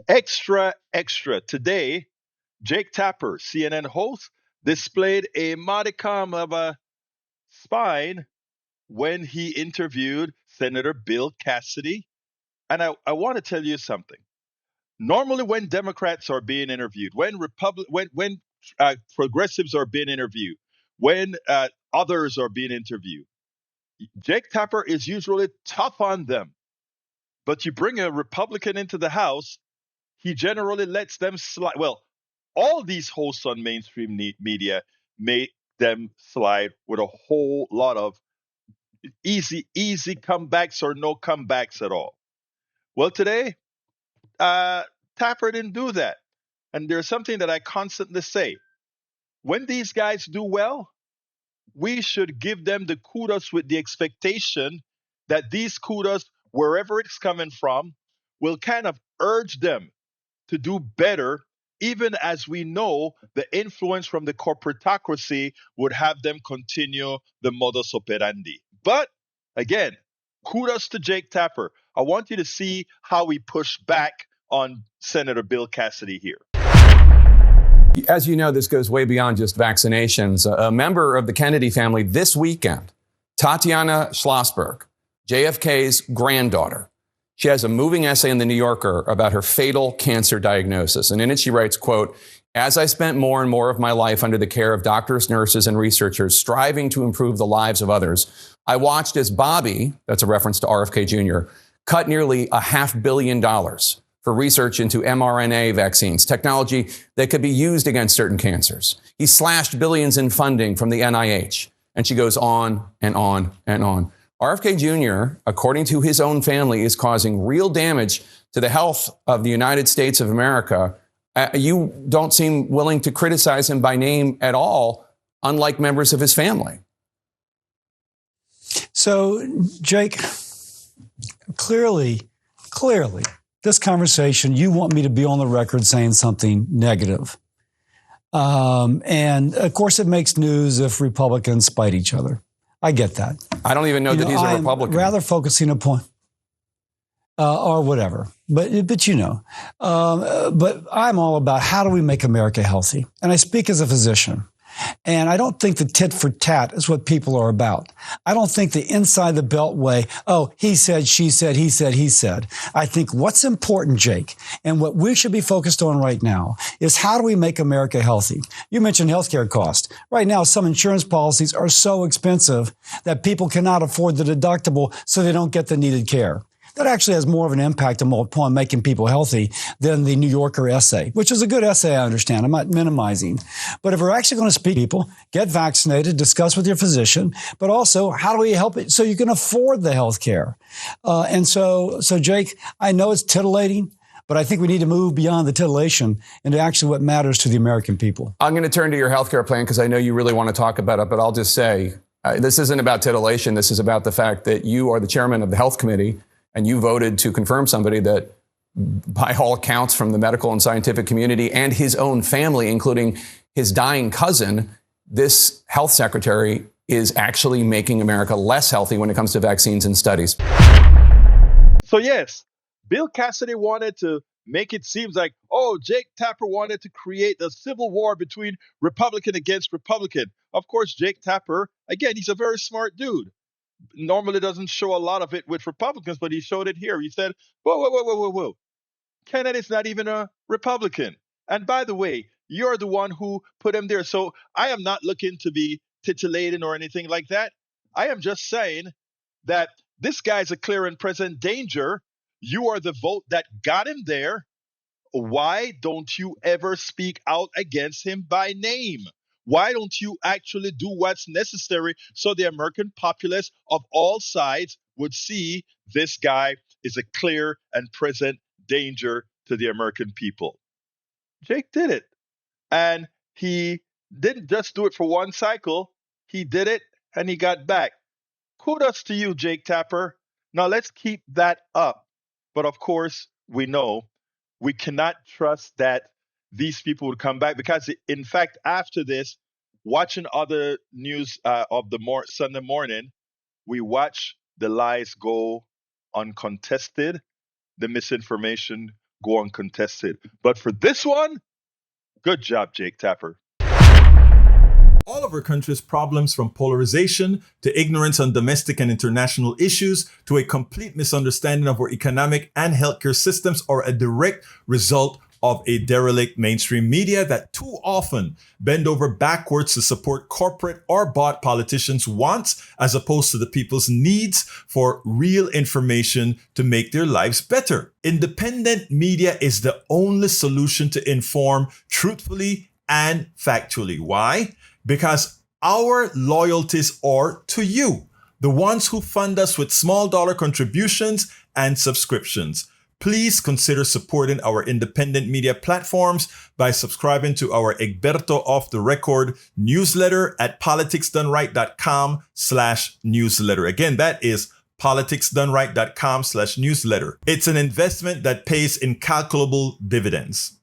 Extra, extra. Today, Jake Tapper, CNN host, displayed a modicum of a spine when he interviewed Senator Bill Cassidy. And I want to tell you something. Normally, when Democrats are being interviewed, when progressives are being interviewed, when others are being interviewed, Jake Tapper is usually tough on them. But you bring a Republican into the House, he generally lets them slide. Well, all these hosts on mainstream media make them slide with a whole lot of easy comebacks or no comebacks at all. Well, today, uh, Tapper didn't do that. And there's something that I constantly say. When these guys do well, we should give them the kudos with the expectation that these kudos, wherever it's coming from, will kind of urge them to do better, even as we know the influence from the corporatocracy would have them continue the modus operandi. But again, kudos to Jake Tapper. I want you to see how we push back on Senator Bill Cassidy here. As you know, this goes way beyond just vaccinations. A member of the Kennedy family this weekend, Tatiana Schlossberg, JFK's granddaughter, she has a moving essay in The New Yorker about her fatal cancer diagnosis. And in it, she writes, quote, "As I spent more and more of my life under the care of doctors, nurses, and researchers striving to improve the lives of others, I watched as Bobby," that's a reference to RFK Jr., "cut nearly $500 million for research into mRNA vaccines, technology that could be used against certain cancers. He slashed billions in funding from the NIH." And she goes on and on and on. RFK Jr., according to his own family, is causing real damage to the health of the United States of America. You don't seem willing to criticize him by name at all, unlike members of his family. So, Jake, clearly, this conversation, you want me to be on the record saying something negative. And, of course, it makes news if Republicans spite each other. I get that. I don't even know that he's a Republican. Rather focusing upon, or whatever. But but I'm all about how do we make America healthy? And I speak as a physician. And I don't think the tit for tat is what people are about. I don't think the inside the beltway, oh, he said, she said, he said, he said. I think what's important, Jake, and what we should be focused on right now is how do we make America healthy? You mentioned healthcare costs. Right now, some insurance policies are so expensive that people cannot afford the deductible, so they don't get the needed care. That actually has more of an impact upon making people healthy than the New Yorker essay, which is a good essay, I understand. I'm not minimizing. But if we're actually going to speak to people, get vaccinated, discuss with your physician, but also how do we help it so you can afford the health care? And so, Jake, I know it's titillating, but I think we need to move beyond the titillation into actually what matters to the American people. I'm going to turn to your health care plan because I know you really want to talk about it, but I'll just say this isn't about titillation. This is about the fact that you are the chairman of the health committee. And you voted to confirm somebody that, by all accounts from the medical and scientific community and his own family, including his dying cousin, this health secretary is actually making America less healthy when it comes to vaccines and studies. So, yes, Bill Cassidy wanted to make it seem like, oh, Jake Tapper wanted to create a civil war between Republican against Republican. Of course, Jake Tapper, again, he's a very smart dude. Normally doesn't show a lot of it with Republicans, but he showed it here. He said, whoa. Kennedy's not even a Republican. And by the way, you're the one who put him there. So I am not looking to be titillating or anything like that. I am just saying that this guy's a clear and present danger. You are the vote that got him there. Why don't you ever speak out against him by name? Why don't you actually do what's necessary so the American populace of all sides would see this guy is a clear and present danger to the American people? Jake did it. And he didn't just do it for one cycle. He did it and he got back. Kudos to you, Jake Tapper. Now let's keep that up. But of course, we know we cannot trust that these people would come back because, in fact, after this, watching other news of the Sunday morning, we watch the lies go uncontested, the misinformation go uncontested. But for this one, good job, Jake Tapper. All of our country's problems, from polarization to ignorance on domestic and international issues to a complete misunderstanding of our economic and healthcare systems, are a direct result of a derelict mainstream media that too often bend over backwards to support corporate or bought politicians' wants as opposed to the people's needs for real information to make their lives better. Independent media is the only solution to inform truthfully and factually. Why? Because our loyalties are to you, the ones who fund us with small dollar contributions and subscriptions. Please consider supporting our independent media platforms by subscribing to our Egberto Off the Record newsletter at politicsdoneright.com/newsletter. Again, that is politicsdoneright.com/newsletter. It's an investment that pays incalculable dividends.